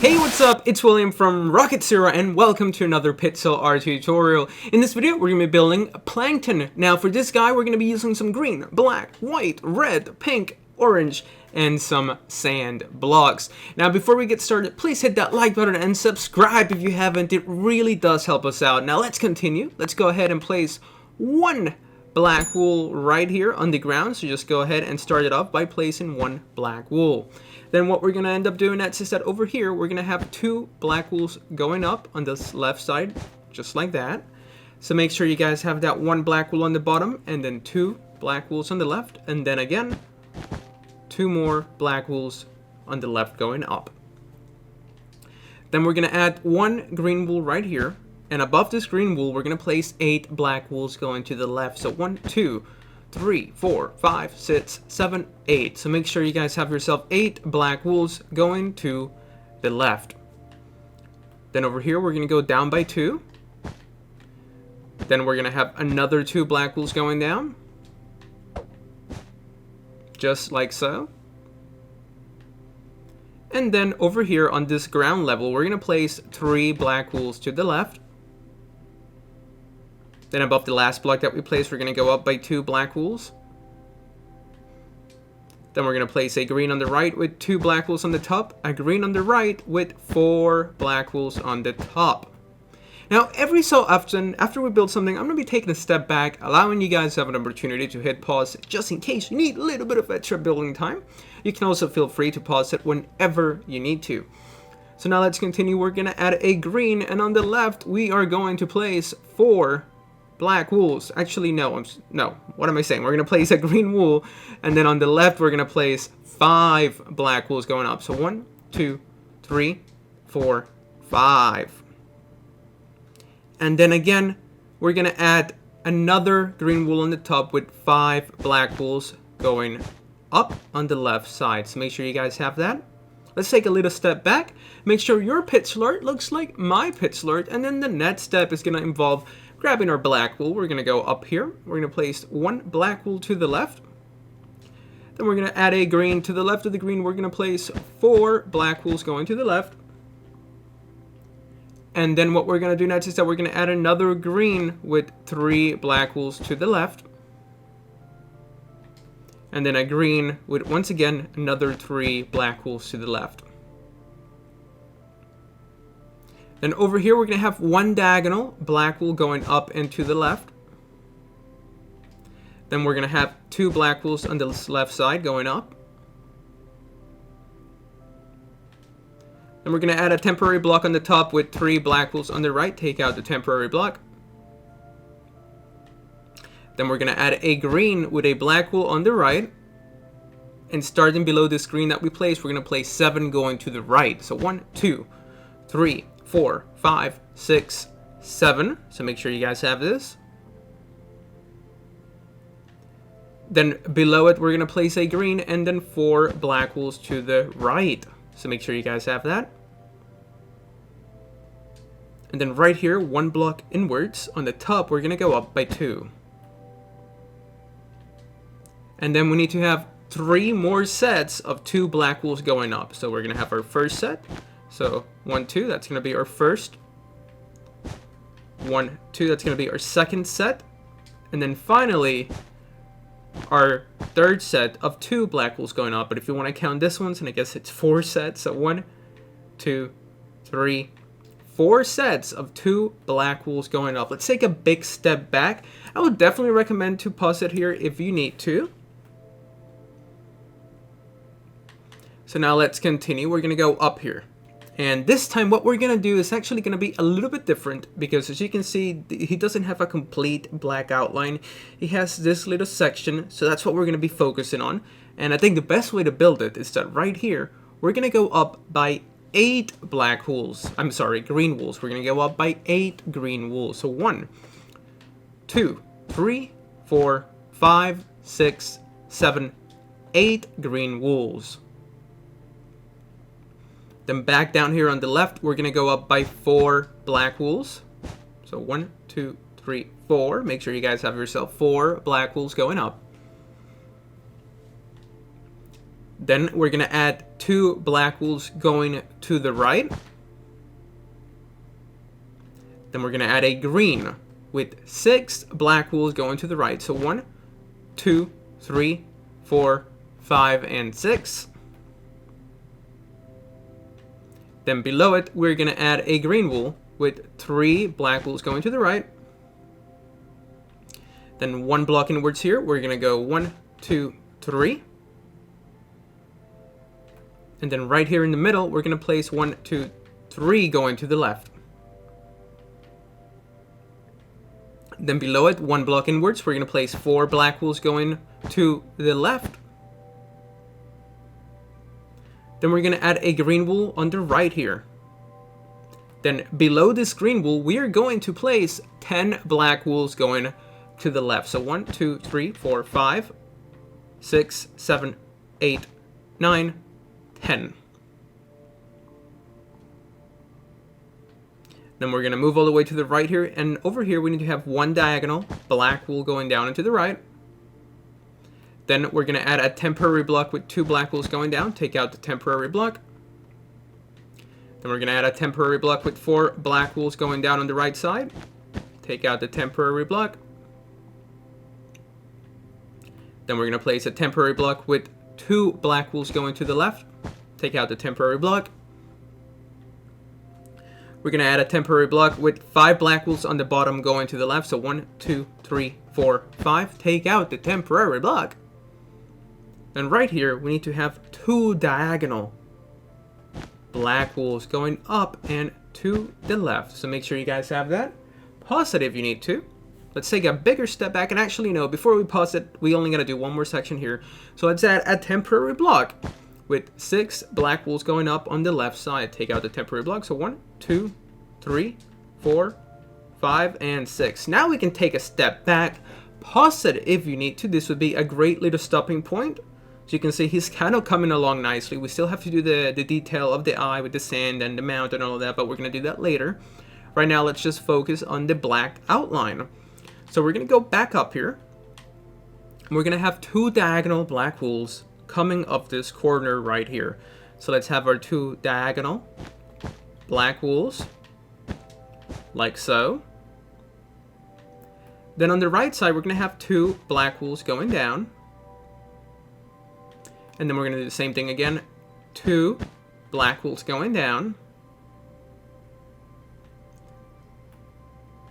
Hey, what's up? It's William from Rocket Zero and welcome to another Pixel art tutorial. In this video, we're going to be building Plankton. Now for this guy, we're going to be using some green, black, white, red, pink, orange, and some sand blocks. Now before we get started, please hit that like button and subscribe if you haven't. It really does help us out. Now let's continue. Let's go ahead and place one black wool right here on the ground. So just go ahead and start it off by placing one black wool. Then what we're going to end up doing next is that over here, we're going to have two black wools going up on this left side, just like that. So make sure you guys have that one black wool on the bottom, and then two black wools on the left, and then again, two more black wools on the left going up. Then we're going to add one green wool right here, and above this green wool, we're going to place 8 black wools going to the left. So 1, 2, 3, 4, 5, 6, 7, 8. So make sure you guys have yourself 8 black wools going to the left. Then over here, we're going to go down by 2. Then we're going to have another 2 black wools going down. Just like so. And then over here on this ground level, we're going to place 3 black wools to the left. Then above the last block that we placed, we're going to go up by 2 black wools. Then we're going to place a green on the right with 2 black wools on the top. A green on the right with 4 black wools on the top. Now, every so often, after we build something, I'm going to be taking a step back, allowing you guys to have an opportunity to hit pause just in case you need a little bit of extra building time. You can also feel free to pause it whenever you need to. So now let's continue. We're going to add a green, and on the left, we are going to place 4 black wools. Actually, no, what am I saying? We're going to place a green wool, and then on the left, we're going to place 5 black wools going up. So 1, 2, 3, 4, 5. And then again, we're going to add another green wool on the top with 5 black wools going up on the left side. So make sure you guys have that. Let's take a little step back. Make sure your pixel art looks like my pixel art, and then the next step is going to involve grabbing our black wool. We're going to go up here. We're going to place 1 black wool to the left. Then we're going to add a green to the left of the green. We're going to place 4 black wools going to the left. And then what we're going to do next is that we're going to add another green with 3 black wools to the left. And then a green with, once again, another 3 black wools to the left. Then over here, we're going to have 1 diagonal black wool going up and to the left. Then we're going to have 2 black wools on the left side going up. Then we're going to add a temporary block on the top with 3 black wools on the right. Take out the temporary block. Then we're going to add a green with a black wool on the right. And starting below this green that we placed, we're going to place 7 going to the right. So 1, 2, 3, 4, 5, 6, 7. So make sure you guys have this. Then below it, we're going to place a green and then 4 black wools to the right. So make sure you guys have that. And then right here, 1 block inwards on the top, we're going to go up by 2. And then we need to have 3 more sets of 2 black wools going up. So we're going to have our first set. So 1, 2, that's going to be our first. 1, 2, that's going to be our second set. And then finally, our third set of 2 black wools going up. But if you want to count this one, and I guess it's 4 sets. So 1, 2, 3, 4 sets of 2 black wools going up. Let's take a big step back. I would definitely recommend to pause it here if you need to. So now let's continue. We're going to go up here. And this time what we're going to do is actually going to be a little bit different, because as you can see, he doesn't have a complete black outline. He has this little section, so that's what we're going to be focusing on. And I think the best way to build it is that right here, we're going to go up by 8 black wools. I'm sorry, green wools. We're going to go up by 8 green wools. So 1, 2, 3, 4, 5, 6, 7, 8 green wools. Then back down here on the left, we're going to go up by 4 black wools. So 1, 2, 3, 4. Make sure you guys have yourself 4 black wools going up. Then we're going to add 2 black wools going to the right. Then we're going to add a green with 6 black wools going to the right. So 1, 2, 3, 4, 5, and 6. Then below it, we're going to add a green wool with 3 black wools going to the right. Then 1 block inwards here, we're going to go 1, 2, 3. And then right here in the middle, we're going to place 1, 2, 3 going to the left. Then below it, 1 block inwards, we're going to place 4 black wools going to the left. Then we're going to add a green wool on the right here. Then below this green wool, we are going to place 10 black wools going to the left. So 1, 2, 3, 4, 5, 6, 7, 8, 9, 10. Then we're going to move all the way to the right here, and over here we need to have 1 diagonal black wool going down and to the right. Then we're going to add a temporary block with 2 black wools going down. Take out the temporary block. Then we're going to add a temporary block with 4 black wools going down on the right side. Take out the temporary block. Then we're going to place a temporary block with 2 black wools going to the left. Take out the temporary block. We're going to add a temporary block with 5 black wools on the bottom going to the left. So 1, 2, 3, 4, 5. Take out the temporary block. And right here, we need to have 2 diagonal black wools going up and to the left. So make sure you guys have that. Pause it if you need to. Let's take a bigger step back. And actually, no, before we pause it, we only got to do 1 more section here. So let's add a temporary block with 6 black wools going up on the left side. Take out the temporary block. So 1, 2, 3, 4, 5, and 6. Now we can take a step back. Pause it if you need to. This would be a great little stopping point. So you can see he's kind of coming along nicely. We still have to do the detail of the eye with the sand and the mount and all of that, but we're going to do that later. Right now, let's just focus on the black outline. So we're going to go back up here. And we're going to have 2 diagonal black wools coming up this corner right here. So let's have our 2 diagonal black wools, like so. Then on the right side, we're going to have 2 black wools going down. And then we're going to do the same thing again. 2 black wools going down.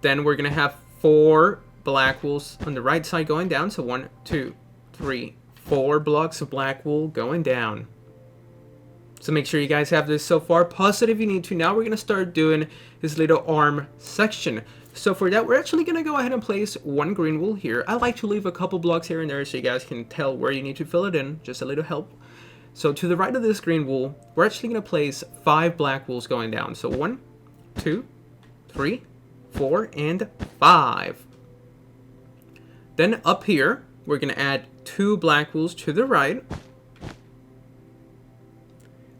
Then we're going to have 4 black wools on the right side going down. So 1, 2, 3, 4 blocks of black wool going down. So make sure you guys have this so far. Pause it if you need to. Now we're going to start doing this little arm section. So for that, we're actually going to go ahead and place 1 green wool here. I like to leave a couple blocks here and there so you guys can tell where you need to fill it in. Just a little help. So to the right of this green wool, we're actually going to place 5 black wools going down. So 1, 2, 3, 4, and 5. Then up here, we're going to add 2 black wools to the right.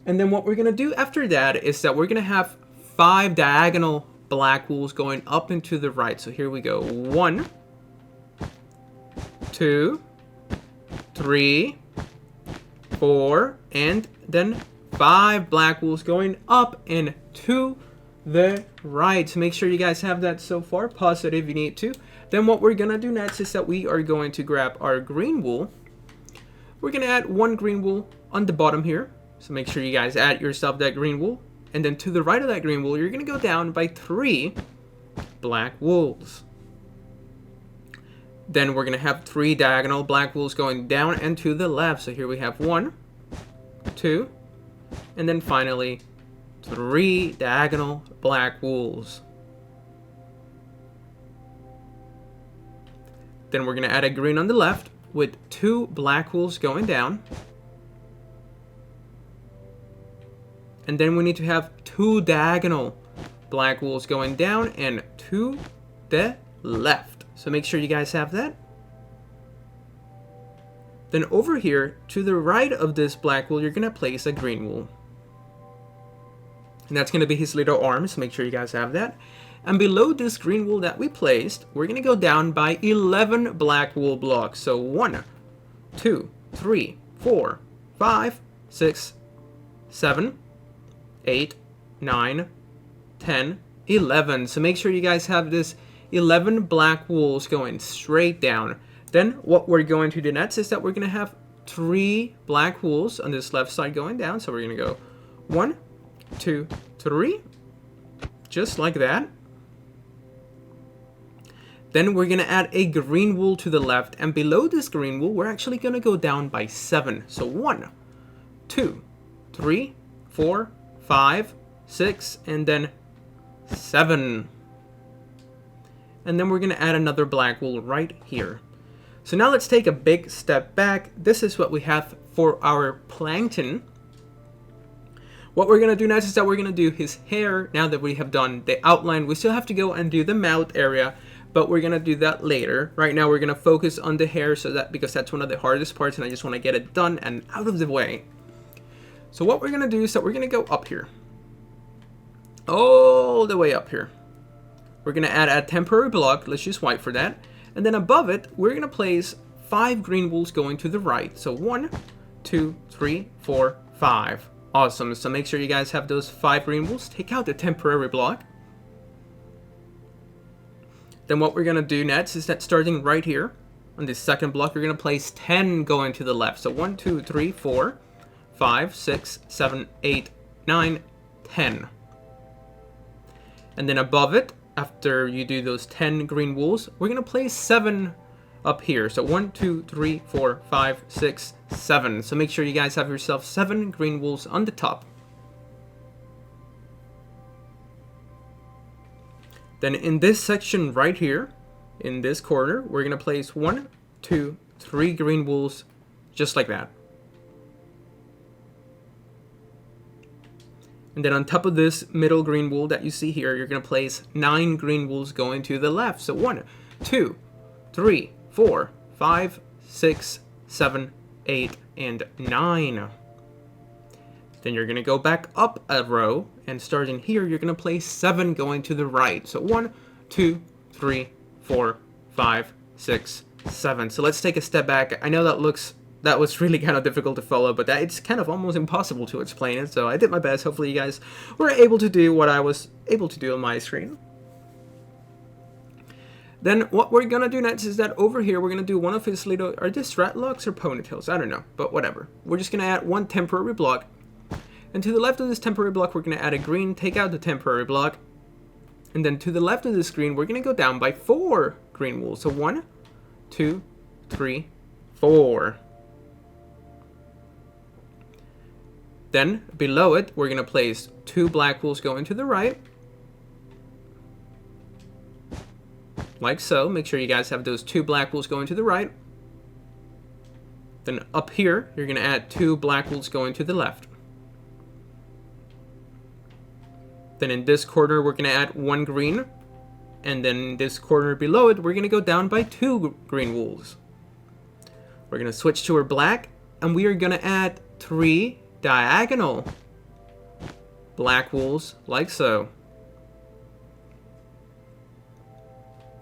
And then what we're going to do after that is that we're going to have 5 diagonal black wools going up and to the right. So here we go. 1, 2, 3, 4, and then 5 black wools going up and to the right. So make sure you guys have that so far. Pause it if you need to. Then what we're going to do next is that we are going to grab our green wool. We're going to add 1 green wool on the bottom here. So make sure you guys add yourself that green wool. And then to the right of that green wool, you're going to go down by 3 black wools. Then we're going to have 3 diagonal black wools going down and to the left. So here we have 1, 2, and then finally 3 diagonal black wools. Then we're going to add a green on the left with 2 black wools going down. And then we need to have 2 diagonal black wools going down and to the left. So make sure you guys have that. Then over here, to the right of this black wool, you're going to place a green wool. And that's going to be his little arm, so make sure you guys have that. And below this green wool that we placed, we're going to go down by 11 black wool blocks. So 1, 2, 3, 4, 5, 6, 7, 8, 9, 10, 11. So make sure you guys have this 11 black wools going straight down. Then what we're going to do next is that we're going to have 3 black wools on this left side going down. So we're going to go 1, 2, 3, just like that. Then we're going to add a green wool to the left, and below this green wool, we're actually going to go down by 7. So 1, 2, 3, 4, 5, 6, and then 7. And then we're going to add another black wool right here. So now let's take a big step back. This is what we have for our Plankton. What we're going to do next is that we're going to do his hair. Now that we have done the outline, we still have to go and do the mouth area, but we're going to do that later. Right now we're going to focus on the hair because that's one of the hardest parts, and I just want to get it done and out of the way. So what we're going to do is that we're going to go up here. All the way up here. We're going to add a temporary block. Let's use white for that. And then above it, we're going to place 5 green wools going to the right. So 1, 2, 3, 4, 5. Awesome. So make sure you guys have those 5 green wools. Take out the temporary block. Then what we're going to do next is that starting right here on this second block, you're going to place 10 going to the left. So 1, 2, 3, 4, 5, 6, 7, 8, 9, 10. And then above it, after you do those 10 green wools, we're going to place 7 up here. So 1, 2, 3, 4, 5, 6, 7. So make sure you guys have yourself 7 green wools on the top. Then in this section right here, in this corner, we're going to place 1, 2, 3 green wools just like that. And then on top of this middle green wool that you see here, you're going to place 9 green wools going to the left. So 1, 2, 3, 4, 5, 6, 7, 8, and 9. Then you're going to go back up a row, and starting here, you're going to place 7 going to the right. So 1, 2, 3, 4, 5, 6, 7. So let's take a step back. I know that was really kind of difficult to follow, but it's kind of almost impossible to explain it. So I did my best. Hopefully you guys were able to do what I was able to do on my screen. Then what we're going to do next is that over here, we're going to do one of his little, are this dreadlocks or ponytails? I don't know, but whatever. We're just going to add 1 temporary block. And to the left of this temporary block, we're going to add a green, take out the temporary block. And then to the left of this green, we're going to go down by 4 green wools. So 1, 2, 3, 4. Then below it, we're going to place 2 black wools going to the right. Like so. Make sure you guys have those 2 black wools going to the right. Then up here, you're going to add 2 black wools going to the left. Then in this corner, we're going to add 1 green. And then in this corner below it, we're going to go down by 2 green wools. We're going to switch to our black, and we are going to add 3 diagonal black wools, like so.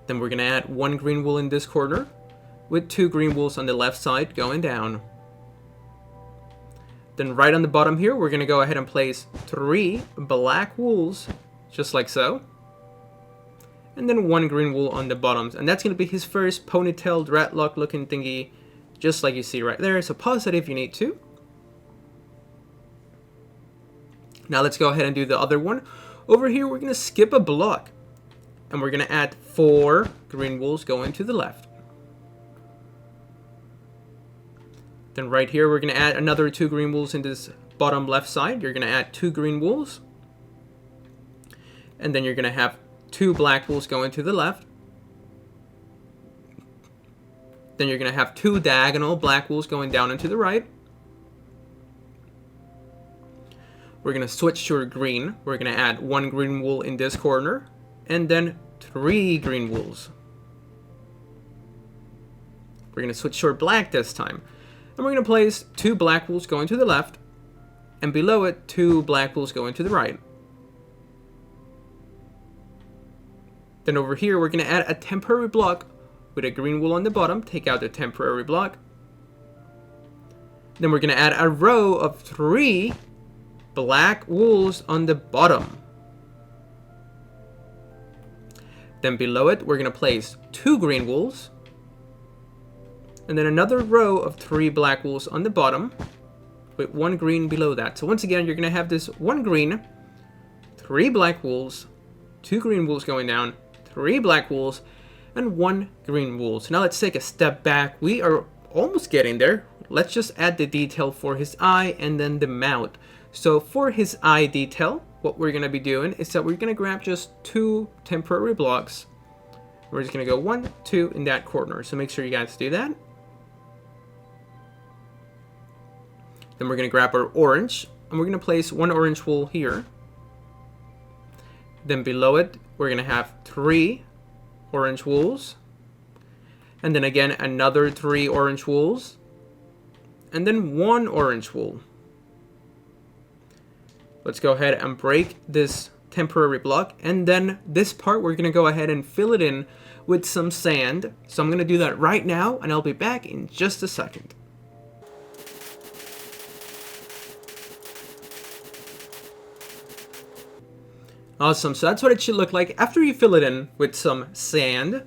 Then we're going to add 1 green wool in this corner, with 2 green wools on the left side going down. Then right on the bottom here, we're going to go ahead and place 3 black wools, just like so. And then 1 green wool on the bottoms. And that's going to be his first ponytail dreadlock looking thingy, just like you see right there. So pause it if you need to. Now let's go ahead and do the other one. Over here, we're going to skip a block. And we're going to add 4 green wools going to the left. Then right here, we're going to add another 2 green wools in this bottom left side. You're going to add 2 green wools. And then you're going to have 2 black wools going to the left. Then you're going to have 2 diagonal black wools going down and to the right. We're going to switch to our green. We're going to add 1 green wool in this corner. And then 3 green wools. We're going to switch to our black this time. And we're going to place 2 black wools going to the left. And below it, 2 black wools going to the right. Then over here, we're going to add a temporary block with a green wool on the bottom. Take out the temporary block. Then we're going to add a row of 3 black wools on the bottom. Then below it, we're going to place 2 green wools. And then another row of 3 black wools on the bottom with 1 green below that. So once again, you're going to have this 1 green, 3 black wools, 2 green wools going down, 3 black wools, and 1 green wool. So now let's take a step back. We are almost getting there. Let's just add the detail for his eye and then the mouth. So for his eye detail, what we're going to be doing is that we're going to grab just 2 temporary blocks. We're just going to go 1, 2 in that corner. So make sure you guys do that. Then we're going to grab our orange, and we're going to place 1 orange wool here. Then below it, we're going to have 3 orange wools. And then again, another 3 orange wools. And then 1 orange wool. Let's go ahead and break this temporary block. And then this part, we're going to go ahead and fill it in with some sand. So I'm going to do that right now, and I'll be back in just a second. Awesome, so that's what it should look like after you fill it in with some sand.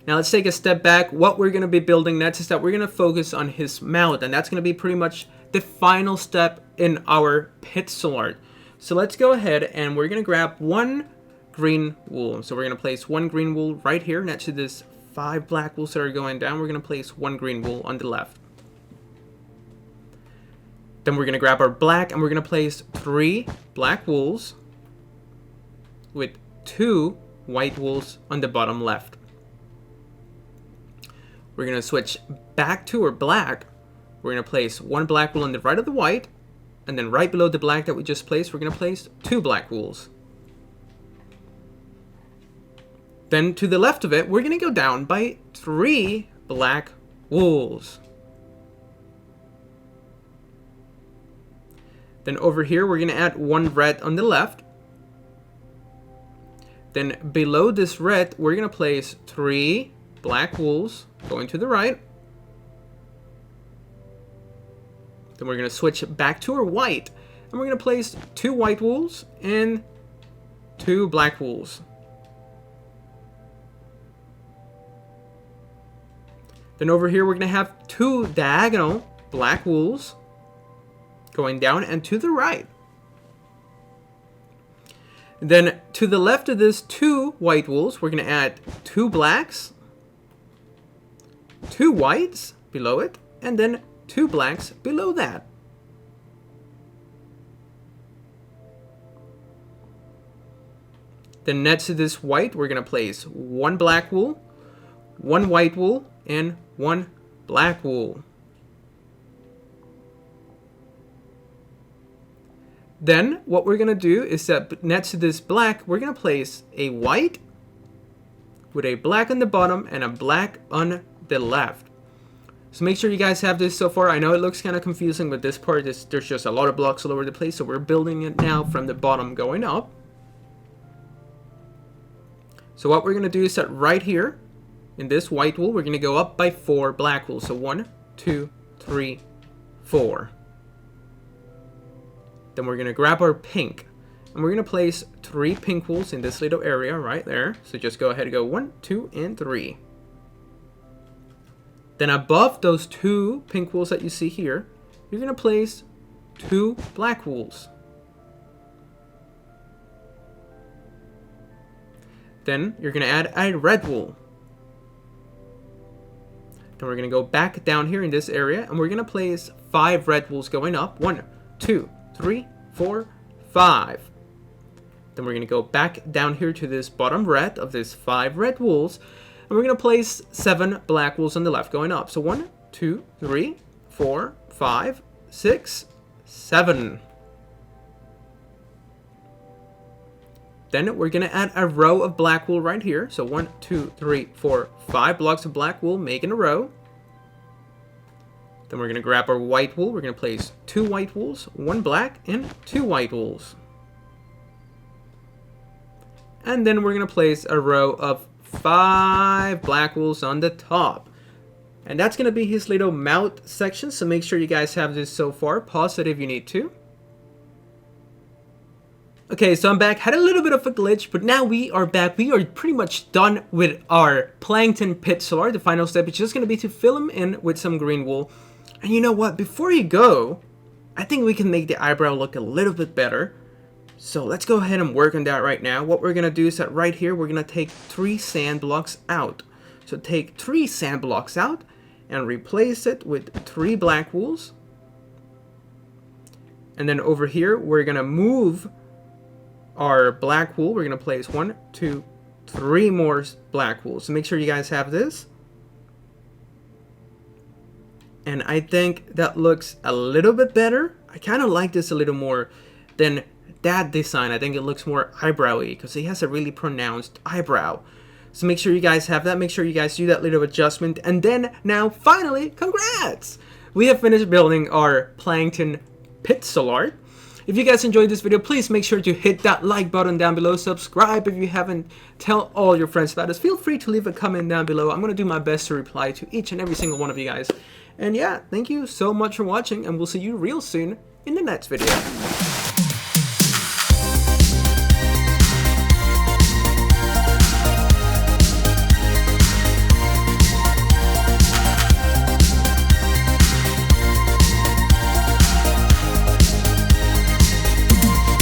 Now let's take a step back. What we're going to be building next is that we're going to focus on his mouth, and that's going to be pretty much the final step in our pixel art. So let's go ahead and we're going to grab 1 green wool. So we're going to place 1 green wool right here next to this 5 black wools that are going down. We're going to place 1 green wool on the left. Then we're going to grab our black and we're going to place 3 black wools with 2 white wools on the bottom left. We're going to switch back to our black. We're going to place 1 black wool on the right of the white, and then right below the black that we just placed, we're going to place 2 black wools. Then to the left of it, we're going to go down by 3 black wools. Then over here, we're going to add 1 red on the left. Then below this red, we're going to place 3 black wools going to the right. Then we're going to switch back to our white, and we're going to place 2 white wools and 2 black wools. Then over here, we're going to have 2 diagonal black wools going down and to the right. Then to the left of this 2 white wools, we're going to add 2 blacks, 2 whites below it, and then 2 blacks below that. Then next to this white, we're going to place 1 black wool, 1 white wool, and 1 black wool. Then what we're going to do is that next to this black, we're going to place a white with a black on the bottom and a black on the left. So make sure you guys have this so far. I know it looks kind of confusing, but this part, there's just a lot of blocks all over the place. So we're building it now from the bottom going up. So what we're going to do is that right here in this white wool, we're going to go up by 4 black wool. So 1, 2, 3, 4. Then we're going to grab our pink, and we're going to place 3 pink wools in this little area right there. So just go ahead and go 1, 2, and 3. Then above those 2 pink wools that you see here, you're going to place 2 black wools. Then you're going to add a red wool. Then we're going to go back down here in this area, and we're going to place 5 red wools going up. 1, 2, 3, 4, 5. Then we're going to go back down here to this bottom red of this 5 red wools, and we're going to place 7 black wools on the left going up. So 1, 2, 3, 4, 5, 6, 7. Then we're going to add a row of black wool right here. So 1, 2, 3, 4, 5 blocks of black wool making a row. Then we're going to grab our white wool. We're going to place 2 white wools, 1 black, and 2 white wools. And then we're going to place a row of 5 black wools on the top. And that's going to be his little mouth section, so make sure you guys have this so far. Pause it if you need to. Okay, so I'm back. Had a little bit of a glitch, but now we are back. We are pretty much done with our Plankton pixel art. The final step is just going to be to fill him in with some green wool. And you know what? Before you go, I think we can make the eyebrow look a little bit better. So let's go ahead and work on that right now. What we're going to do is that right here, we're going to take 3 sand blocks out. So take 3 sand blocks out and replace it with 3 black wools. And then over here, we're going to move our black wool. We're going to place 1, 2, 3 more black wool. So make sure you guys have this. And I think that looks a little bit better. I kind of like this a little more than that design. I think it looks more eyebrowy because he has a really pronounced eyebrow. So make sure you guys have that. Make sure you guys do that little adjustment. And then now, finally, congrats! We have finished building our Plankton pixel art. If you guys enjoyed this video, please make sure to hit that like button down below. Subscribe if you haven't. Tell all your friends about us. Feel free to leave a comment down below. I'm going to do my best to reply to each and every single one of you guys. And yeah, thank you so much for watching, and we'll see you real soon in the next video.